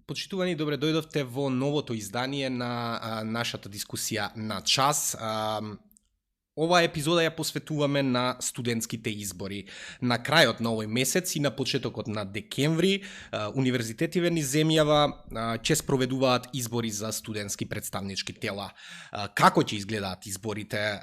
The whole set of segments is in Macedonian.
Почитувани, добре дојдовте во новото издание на нашата дискусија на час. Оваа епизода ја посветуваме на студентските избори. На крајот на овој месец и на почетокот на декември, универзитетиве низ земјава ќе спроведуваат избори за студентски представнички тела. Како ќе изгледаат изборите?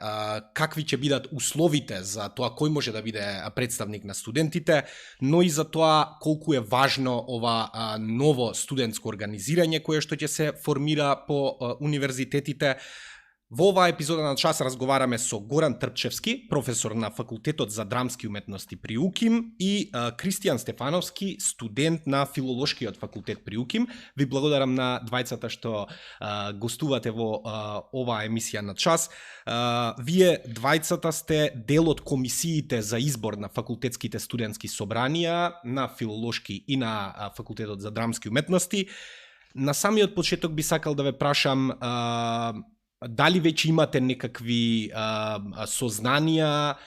Какви ќе бидат условите за тоа кој може да биде представник на студентите, но и за тоа колку е важно ова ново студентско организирање кое што ќе се формира по универзитетите. Во оваа епизода на час разговараме со Горан Трпчевски, професор на Факултетот за драмски уметности при УКИМ, и Кристијан Стефановски, студент на Филолошкиот факултет при УКИМ. Ви благодарам на двајцата што гостувате во оваа емисија на час. Вие двајцата сте дел од комисиите за избор на факултетските студентски собранија на Филолошки и на Факултетот за драмски уметности. На самиот почеток би сакал да ве прашам дали веќе имате некакви сознанија,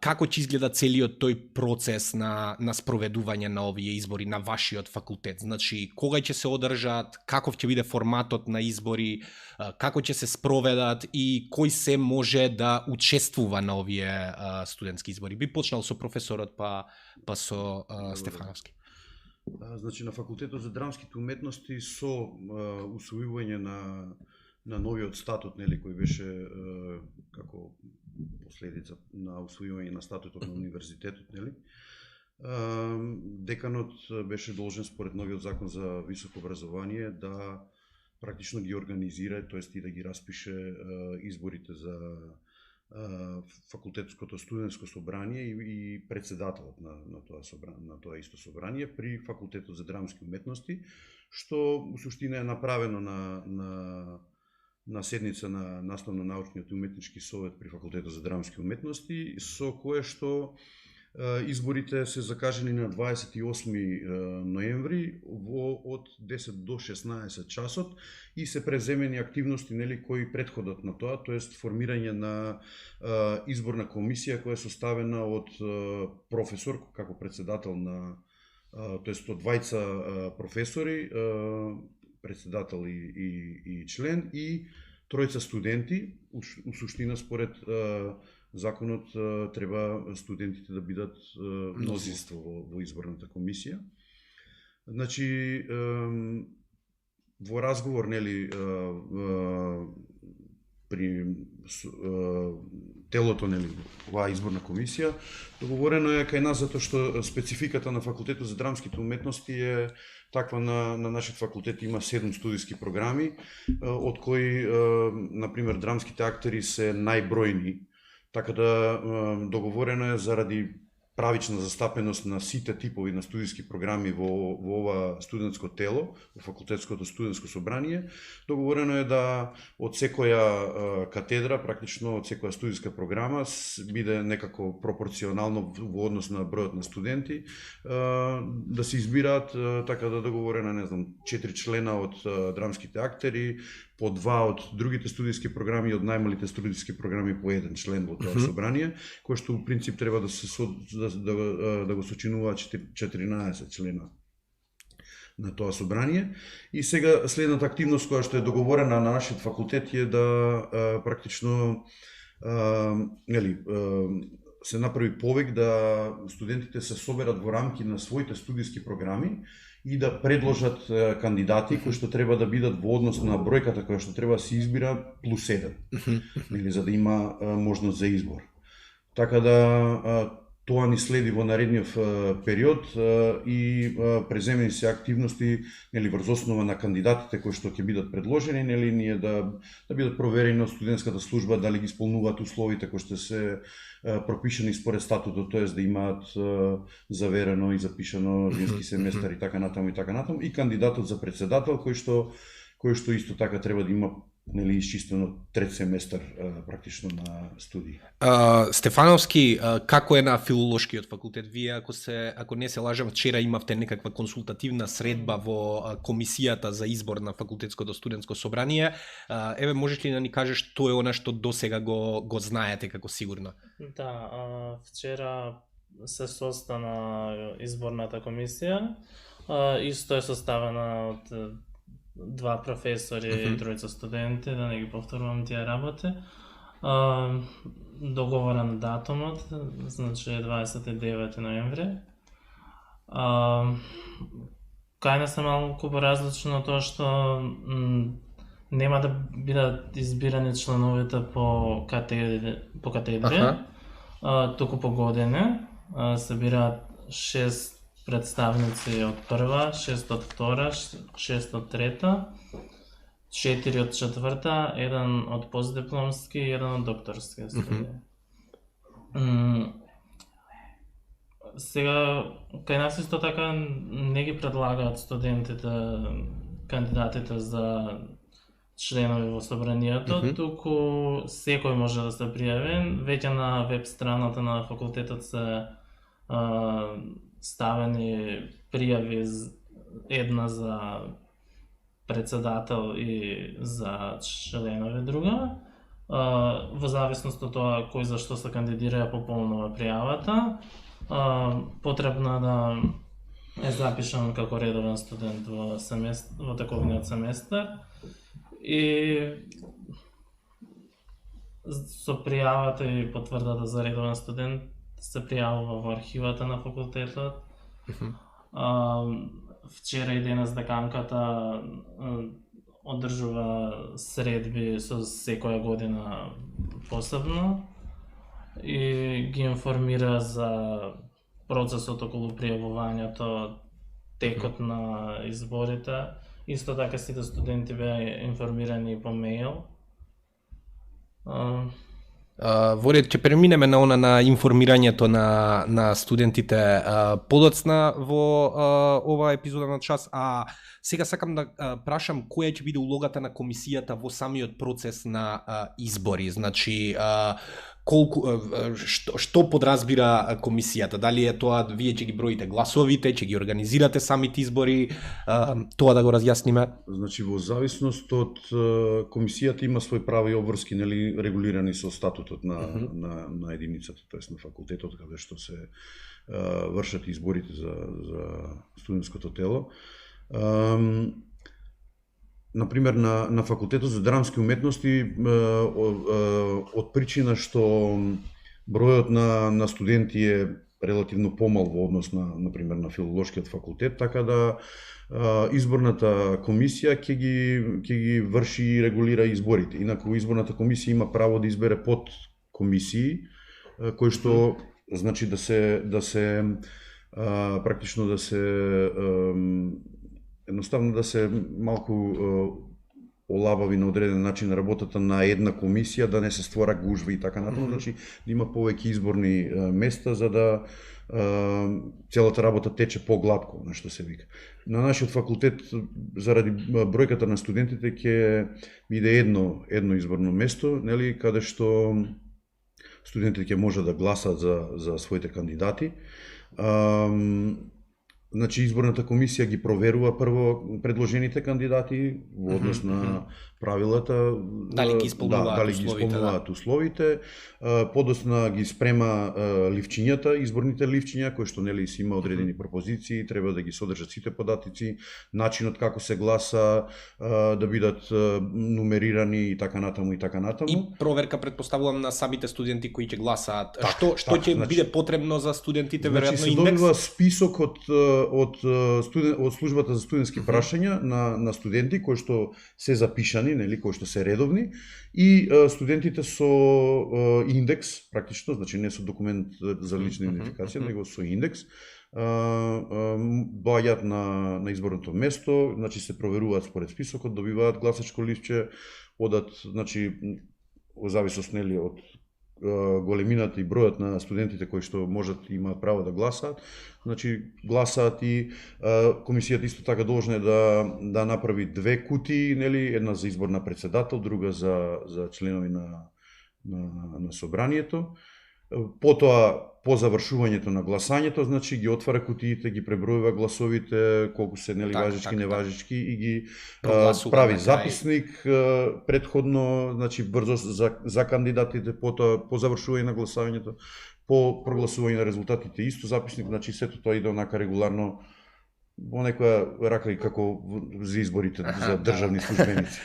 како ќе изгледа целиот тој процес на спроведување на овие избори на вашиот факултет? Значи, кога ќе се одржат, каков ќе биде форматот на избори, како ќе се спроведат и кој се може да учествува на овие студентски избори? Би почнал со професорот, па со Стефановски. Значи, на Факултетот за драмските уметности со усвојување на новиот статут, нели, кој беше како последица на усвојување на статутот на универзитетот, нели, деканот беше должен според новиот закон за високо образование да практично ги организира, тоест и да ги распише изборите за факултетското студентско собрание и председателот на тоа исто собрание при Факултетот за драмски уметности, што у суштина е направено на седница на наставно-научниот и уметнички совет при Факултетот за драмски уметности, со кое што изборите се закажени на 28 ноември од 10 до 16 часот и се преземени активности, нели, кои предходат на тоа, тоест формирање на изборна комисија која е составена од професор како председател на, тоест од двајца професори, председател и член, и тројца студенти. У суштина, според законот, треба студентите да бидат мнозинство во изборната комисија. Значи, во разговор, нели, при телото, нели, оваа изборна комисија, договорено е кај нас затоа што спецификата на Факултетот за драмските уметности е таква. На нашиот факултет има 7 студиски програми, од кои, например, драмските актери се најбројни, така да договорено е заради правична застапеност на сите типови на студиски програми во ова студентско тело, во Факултетското студентско собрание, договорено е да од секоја катедра, практично од секоја студиска програма, биде некако пропорционално во однос на бројот на студенти, да се избираат, така да договорено, не знам, 4 члена од драмските актери, по 2 од другите студиски програми и од најмалите студиски програми по 1 член во тоа собрание, кој што у принцип треба да го сочинуваат 14 члена на тоа собрание. И сега следната активност која што е договорена на нашиот факултет е да практично нели се направи повик да студентите се соберат во рамки на своите студиски програми и да предложат кандидати кои што треба да бидат во однос на бројката која што треба да се избира плюс 1, или за да има можност за избор. Така да тоа ни следи во наредниот период и преземени се активности, нели, врз основа на кандидатите кои што ќе бидат предложени, нели, ние да бидат проверени од студентската служба дали ги исполнуваат условите кои што се пропишани според статутот, тоест да имаат заверено и запишано зимски семестар и така натаму, и кандидатот за председател кој што исто така треба да има, нели, исчистено трет семестар практично на студии. Стефановски, како е на Филолошкиот факултет? Вие, ако не се лажам, вчера имавте некаква консултативна средба во комисијата за избор на Факултетското студентско собрание. Еве, можеш ли да ни кажеш што е она што досега го знаете како сигурно? Да, вчера се состана изборната комисија Исто е составена од два професори и тројца студенти, да не ги повторувам тие работи. Договорен датумот, значи 29 ноември. Кај нас е малку поразлично тоа што нема да бидат избирани членовите по катедри, туку по години. Се бираат 6 представници од прва, 6 од втора, 6 од трета, 4 од четврта, 1 од постдипломски и 1 од докторски студии. Сега, кај нас исто така не ги предлагаат студентите, кандидатите за членови во собранието, туку секој може да се пријави. Веќе на веб страната на факултетот се ставени пријави, една за председател и за членови друга. Во зависност од тоа кој за што се кандидира, пополнува пријавата. Потребно да е запишан како редовен студент во тековниот семестар и со пријавата и потврдата за редовен студент се пријавува во архивата на факултетот. Вчера и денес деканката одржува средби со секоја година посебно и ги информира за процесот околу пријавувањето, текот на изборите. Исто така сите студенти беа информирани по мејл. Во ред, ќе преминеме на она на информирањето на студентите подоцна во оваа епизода на час, а сега сакам да прашам која ќе биде улогата на комисијата во самиот процес на избори, значи што подразбира комисијата, дали е тоа вие ќе ги броите гласовите, ќе ги организирате самите избори, тоа да го разјасниме. Значи во зависност од комисијата има свои права и обврски, нели, регулирани со статутот на единицата, тоест на факултетот каде што се вршат изборите за студентското тело. Например, на факултетот за драмски уметности, од причина што бројот на студенти е релативно помал во однос например, на филолошкиот факултет, така да изборната комисија ќе ги врши и регулира изборите. Инаку изборната комисија има право да избере под комисии, кои што значи да се практично да се едноставно да се малку олабави на одреден начин работата на една комисија, да не се створа гужва и така натаму, значи да има повеќе изборни места за да целата работа тече поглатко, на што се вика. На нашиот факултет заради бројката на студентите ќе биде едно изборно место, нели, каде што студентите ќе можат да гласат за своите кандидати. Значи, изборната комисија ги проверува прво предложените кандидати во однос на правилата, дали ги исполнуваат условите, подосна ги спрема ливчињата, изборните ливчиња, кои што нели си има одредени пропозиции, треба да ги содржат сите податици, начинот како се гласа, да бидат нумерирани и така натаму и така натаму. И проверка предпоставувам на самите студенти кои ќе гласаат. Што ќе биде потребно за студентите, веројатно индекс? Значи се добива список од службата за студентски прашања на студенти кои што се запишани, нели, кои што се редовни, и студентите со индекс, практично, значи не со документ за лична идентификација, него со индекс, доаѓаат на изборното место, значи се проверуваат според списокот, добиваат гласачко листче, одат, значи, во зависност, нели, од големината и бројот на студентите кои што можат и имаат право да гласаат, значи гласаат и комисијата исто така должна е да направи две кутии, нели, една за избор на председател, друга за членови на собранието. Потоа, по завршувањето на гласањето, значи ги отвара кутиите, ги пребројува гласовите, колку се, нели, важички, неважички, и ги прави записник предходно, значи брзо за кандидатите, потоа по завршување на гласањето, по прогласување на резултатите исто записник, значи сето тоа иде онака регуларно во некоја рака и како за изборите за државни службеници.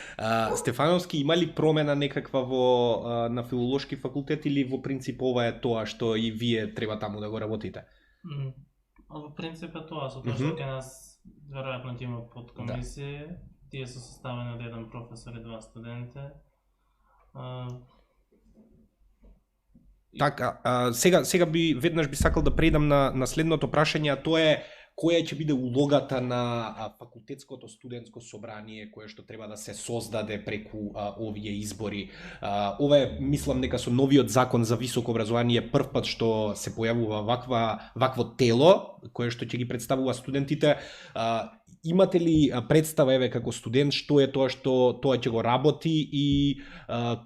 Стефановски, има ли промена некаква на филолошки факултет или во принцип ова е тоа што и вие треба таму да го работите? Во принцип е тоа, со тоа што кај нас веројатно ќе има подкомисии, тие се составени од еден професор и 2 студенти. Така, сега веднаш би сакал да преидам на следното прашање, а тоа е која ќе биде улогата на факултетското студентско собрание кое што треба да се создаде преку овие избори. Ова е, мислам, дека со новиот закон за високо образование првпат што се појавува вакво тело кое што ќе ги представува студентите. Имате ли представа, еве, како студент, што е тоа што тоа ќе го работи и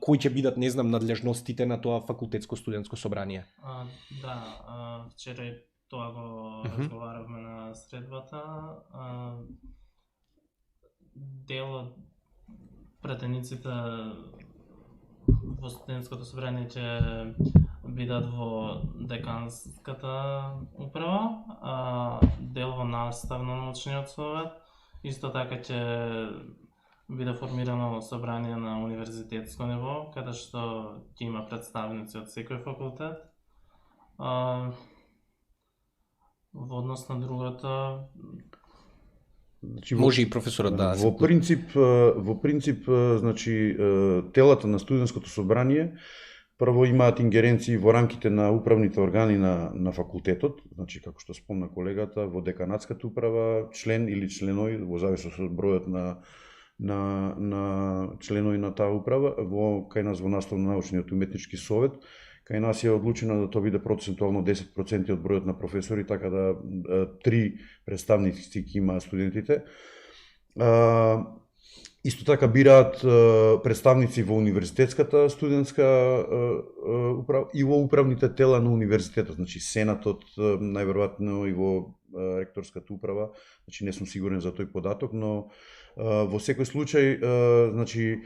кои ќе бидат, не знам, надлежностите на тоа факултетско студентско собрание? Вчера тоа го разговаравме на средбата. Дел од пратениците во студентското собрание ќе бидат во деканската управа, дел во наставно-научниот совет. Исто така ќе биде формирано собрание на универзитетско ниво, каде што ќе има представници од секој факултет. Во однос на другата, Значи, може и професорот да во принцип, значи телата на студентското собрание прво имаат ингеренции во рамките на управните органи на факултетот, значи како што спомна колегата, во деканатската управа, член или членови, во зависност од бројот на членови на таа управа, кај нас во наставно-научниот уметнички совет, кај нас е одлучено да тоа биде процентуално 10% од бројот на професори, така да 3 представници ќе има студентите. Исто така бираат представници во универзитетската студентска управа и во управните тела на универзитетот, значи сенатот, најверојатно и во ректорската управа, значи не сум сигурен за тој податок, но во секој случај, значи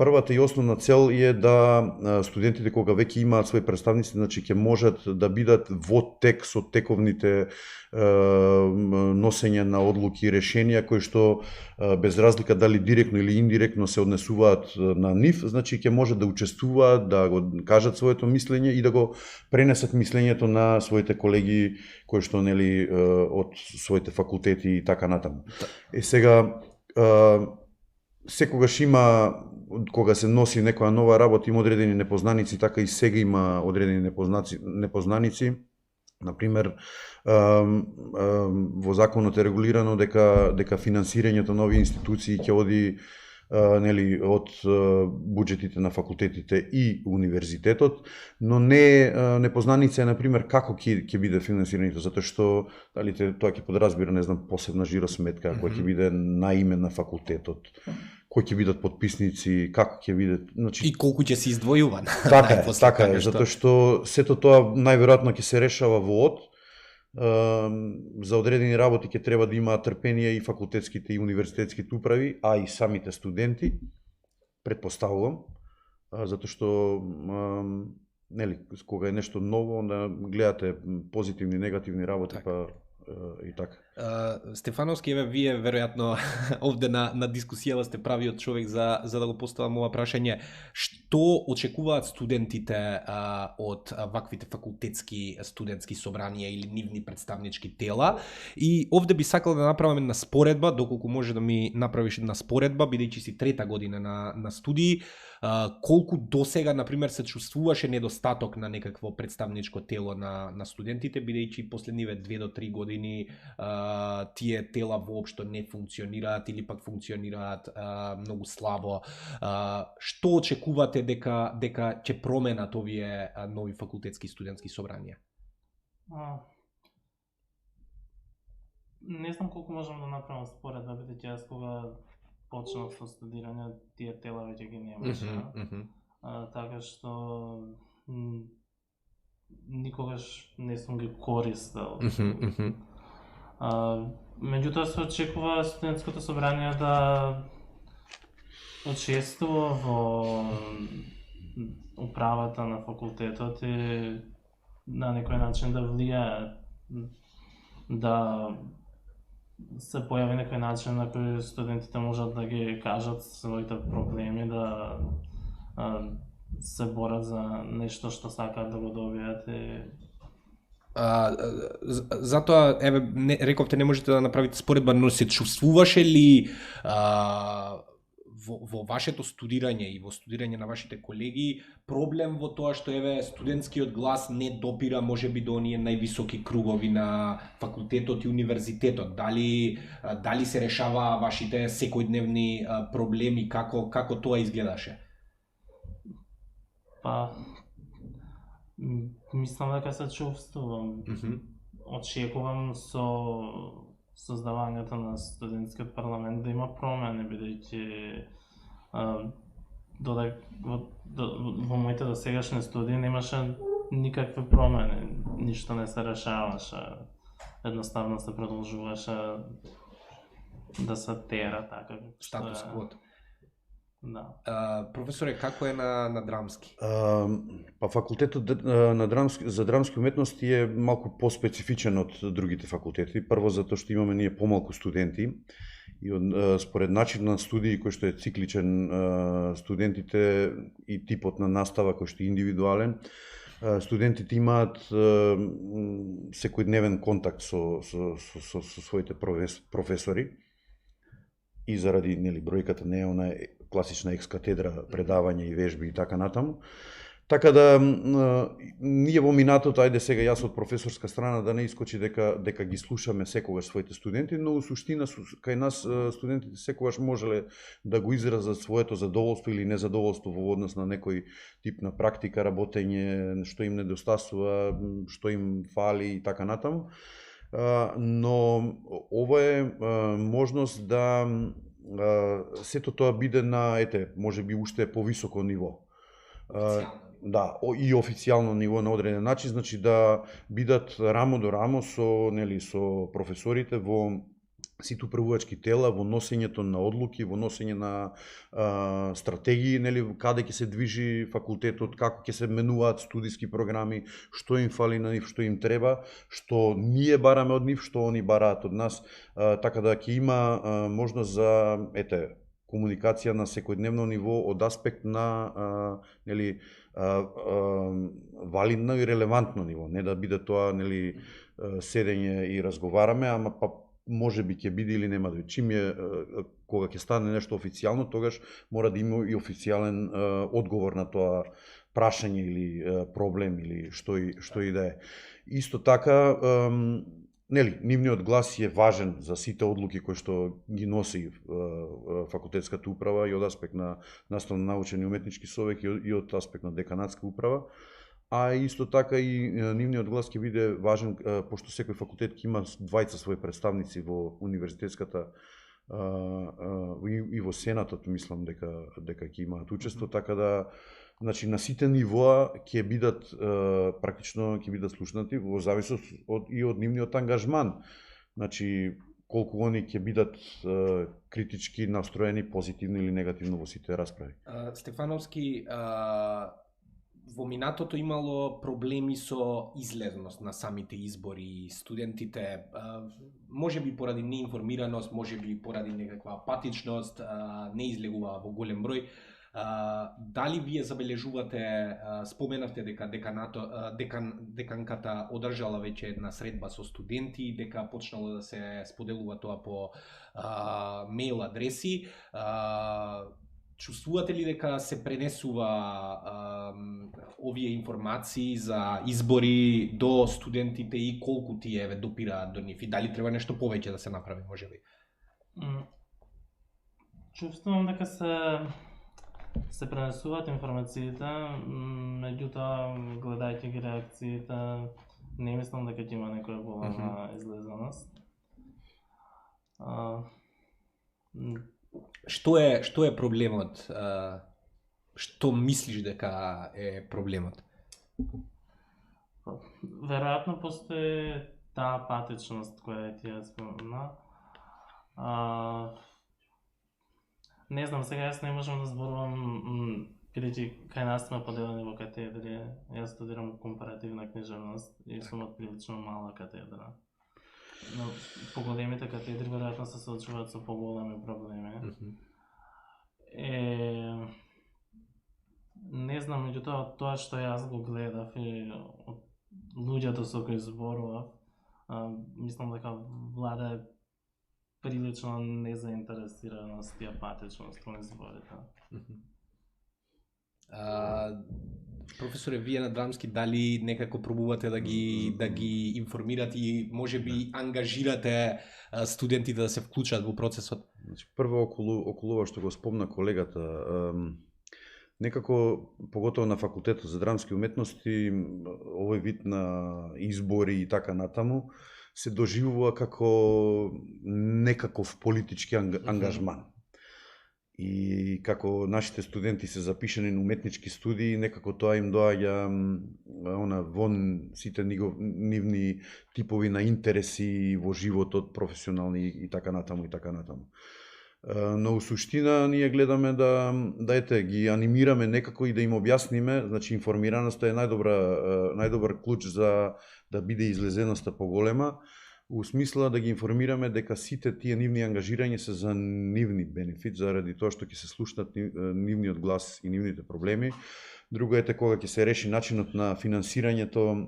првата и основна цел е да студентите кога веќе имаат своји представници, значи ќе можат да бидат во тек со тековните носење на одлуки и решенија кои што без разлика дали директно или индиректно се однесуваат на нив, значи ќе можат да учествуваат, да го кажат своето мислење и да го пренесат мислењето на своите колеги кои што нели од своите факултети и така натаму. Сега секогаш има, кога се носи некоја нова работа, има одредени непознаници, така и сега има одредени непознаници. Например, во законот е регулирано дека финансирањето на овие институции ќе оди нели од буџетите на факултетите и универзитетот, но не непознаница е например како ќе биде финансирањето, затоа што дали тоа ќе подразбира, не знам, посебна жиросметка, која ќе биде на име на факултетот, кои ќе бидат подписници, како ќе биде, значи и колку ќе се издвојува. Така е, затоа што сето тоа најверојатно ќе се решава во ОД. За одредени работи ќе треба да имаат трпение и факултетските и универзитетските управи, а и самите студенти, претпоставувам, затоа што нели кога е нешто ново, onda гледате позитивни, негативни работи, па и така. Стефановски, еве, вие веројатно овде на дискусијава сте правиот човек за да го поставам ова прашање. Што очекуваат студентите од ваквите факултетски студентски собранија или нивни представнички тела? И овде би сакал да направиме на споредба, доколку може да ми направиш една споредба, бидејќи си трета година на студии, колку досега, например, се чувствуваше недостаток на некакво представничко тело на студентите, бидејќи последниве 2 до 3 години тие тела воопшто не функционираат или пак функционираат многу слабо. Што очекувате дека ќе променат овие нови факултетски студентски собранија? Не знам колку можам да направам споредба, бидејќи јас кога почнав со студирање, тие тела веќе ги немаше. Така што никогаш не сум ги користел. Меѓутоа се очекува студентското собрание да учествува во управата на факултетот и на некој начин да влијае да се појави некој начин на кој студентите можат да ги кажат своите проблеми, да се борат за нешто што сакаат да го добијат и затоа, еве, рековте не можете да направите споредба, но се чувствуваше ли во вашето студирање и во студирање на вашите колеги проблем во тоа што еве студентскиот глас не допира можеби до оние највисоки кругови на факултетот и универзитетот? Дали се решава вашите секојдневни проблеми, како тоа изгледаше? Па мислам дека се чувствувам. Очекувам со создавањето на студентскиот парламент да има промени, бидејќи во моите досегашни студии немаше никакви промени, ништо не се решаваше, едноставно се продолжуваше да се тера така. Статус квото. Да. Професоре, како е на драмски? Па факултетот за драмски уметности е малку поспецифичен од другите факултети. Прво затоа што имаме ние помалку студенти и според начин на студии кој што е цикличен, студентите и типот на настава кој што е индивидуален, студентите имаат секојдневен контакт со своите професори и заради бројката не е она класична екс-катедра, предавање и вежби и така натаму. Така да ние во минатото, ајде сега јас од професорска страна да не искочи дека ги слушаме секогаш своите студенти, но у суштина кај нас студентите секогаш можеле да го изразат своето задоволство или незадоволство во однос на некој тип на практика, работење, што им недостасува, што им фали и така натаму. Но ова е можност да сето тоа биде на, можеби уште повисоко ниво. Да, и официјално ниво на одреден начин, значи да бидат рамо до рамо со професорите во сите управувачки тела, во носењето на одлуки, во носење на стратегии, каде ќе се движи факултетот, како ќе се менуваат студиски програми, што им фали на нив, што им треба, што ние бараме од нив, што они бараат од нас, така да ќе има можност за комуникација на секојдневно ниво од аспект на валидно и релевантно ниво, не да биде тоа седење и разговараме, ама па може би ќе биде или нема да биде. Чим кога ќе стане нешто официјално, тогаш мора да има и официјален одговор на тоа прашање или проблем или што и да е. Исто така, нивниот глас е важен за сите одлуки кои што ги носи факултетската управа и од аспект на наставно-научен и уметнички совет и од аспект на деканатска управа. А исто така и нивниот глас ќе биде важен, пошто секој факултет ќе има двајца своји представници во универзитетската и во Сенатот, мислам дека ќе имаат учество, така да значи на сите нивоа ќе бидат практично ќе бидат слушнати во зависност и од нивниот ангажман. Значи колку они ќе бидат критички настроени, позитивно или негативно во сите расправи. Стефановски, во минатото имало проблеми со излезност на самите избори, студентите, можеби поради неинформираност, можеби поради некаква апатичност, не излегуваа во голем број. Дали вие забележувате, споменавте дека деканката одржала веќе една средба со студенти, дека почнало да се споделува тоа по мејл адреси. Чувствувате ли дека се пренесува овие информации за избори до студентите и колку тие допираат до нив и дали треба нешто повеќе да се направи можеби? Чувствувам дека се пренесуваат информациите, меѓутоа гледајќи ги реакциите, не мислам дека ќе има некоја голема излезеност. Што е проблемот? Што мислиш дека е проблемот? Веројатно постои таа апатичност која ти ја спомна. Не знам, сега јас не можам да зборувам, бидејќи кај нас сме поделени во катедри. Јас студирам компаративна книжевност и сум од прилично мала катедра. Но поголемите катедри веројатно се соочуваат со поголеми проблеми. Не знам, меѓутоа тоа што јас го гледав и од луѓето со кои зборував, мислам дека влада е прилично незаинтересираност и апатичност кон изборите. Професоре, вие на драмски дали некако пробувате да ги информирате и можеби ангажирате студентите да се вклучат во процесот? Значи, прво околу ова што го спомна колегата, некако, поготово на факултетот за драмски уметности, овој вид на избори и така натаму, се доживува како некаков политички ангажман. И како нашите студенти се запишани на уметнички студии, некако тоа им доаѓа вон сите нивни типови на интереси во животот, професионални и така натаму и така натаму. Но у суштина ние гледаме да ги анимираме некако и да им објасниме, значи информираноста е најдобар клуч за да биде излезеноста поголема, у смисла да ги информираме дека сите тие нивни ангажирања се за нивни бенефит, заради тоа што ќе се слушнат нивниот глас и нивните проблеми. Друго е кога ќе се реши начинот на финансирањето,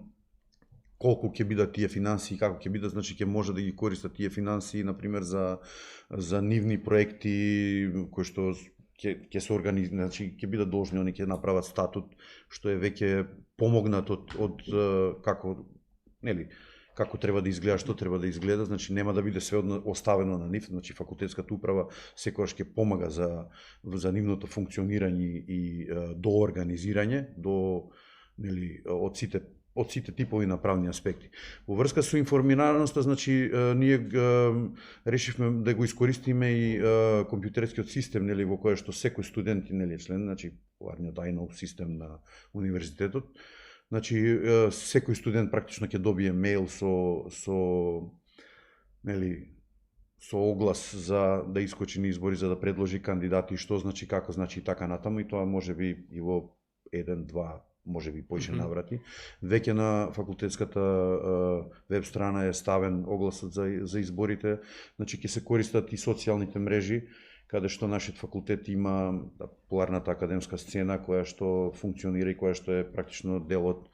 колку ќе бидат тие финансии, како ќе бидат, значи ќе може да ги користат тие финансии, например, за нивни проекти кои што ќе се организират, значи ќе бидат должни, они ќе направат статут, што е веќе помогнат од како треба да изгледа, што треба да изгледа, значи нема да биде све оставено на нив, значи факултетската управа секогаш ќе помага за нивното функционирање и до организирање, од сите типови на правни аспекти. Во врска со информираноста, значи ние решивме да го искористиме и компјутерскиот систем, во кој што секој студент е член, значи популарниот iKnow систем на универзитетот. Значи секој студент практично ќе добие мејл со оглас за да искочи на избори, за да предложи кандидати, што значи, како значи и така натаму, и тоа можеби и во 1-2 можеби поише наврати. Веќе на факултетската веб страна е ставен огласот за изборите, значи ќе се користат и социјалните мрежи, каде што нашиот факултет има популарната академска сцена која што функционира и која што е практично дел од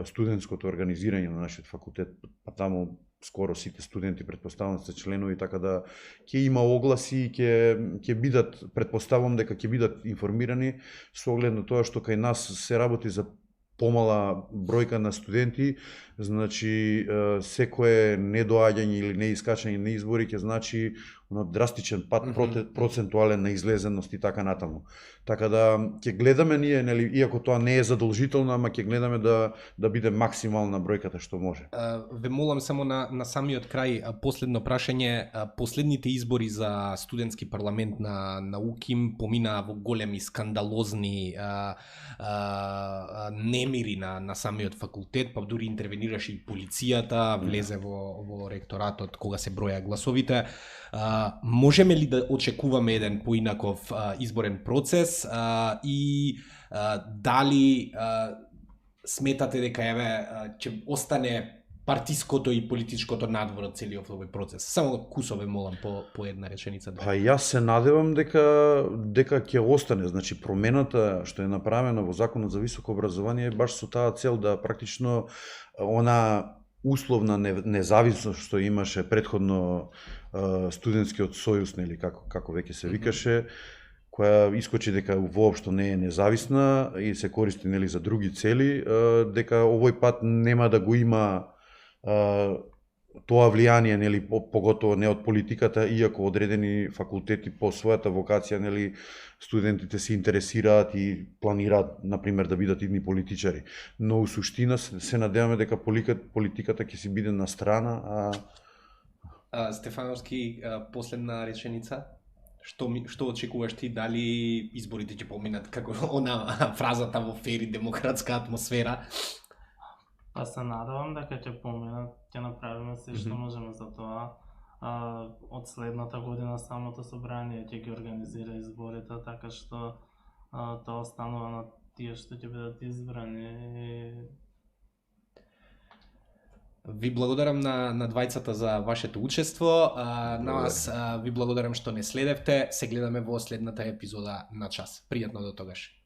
студентското организирање на нашиот факултет, а таму скоро сите студенти претпоставам се членови, така да ќе има огласи и ќе бидат, претпоставам дека ќе бидат информирани со оглед на тоа што кај нас се работи за помала бројка на студенти, значи секое недоаѓање или неискачање на избори ќе значи драстичен пат процентуален на излезеност и така натаму. Така да ќе гледаме ние, иако тоа не е задолжително, ама ќе гледаме да биде максимална бројката што може. Ве молам само на самиот крај последно прашање. Последните избори за студентски парламент на УКИМ поминаа во големи скандалозни немири на самиот факултет, па дури интервенираше и полицијата, влезе во ректоратот кога се броја гласовите. Можеме ли да очекуваме еден поинаков изборен процес и дали сметате дека ќе остане партиското и политичкото надвор од целиот овој процес? Само кусове молам по една реченица. Па јас се надевам дека ќе остане, значи промената што е направена во Законот за високо образование баш со таа цел да практично она условна независност што имаше претходно студентскиот сојуз, како веќе се викаше, која искочи дека воопшто не е независна и се користи за други цели, дека овој пат нема да го има тоа влијание, поготово не од политиката, иако одредени факултети по својата вокација, студентите се интересираат и планираат, например, да бидат идни политичари. Но у суштина се надеваме дека политиката ќе си биде на страна. Стефановски, последна реченица. Што очекуваш ти, дали изборите ќе поминат како она фразата во фери демократска атмосфера? Па се надевам дека ќе поминат, ќе направиме се што можеме за тоа. Од следната година самото собрание ќе ги организира изборите, така што тоа останува на тие што ќе бидат избрани. Ви благодарам на двајцата за вашето учество. На вас ви благодарам што не следевте. Се гледаме во следната епизода на час. Пријатно до тогаш.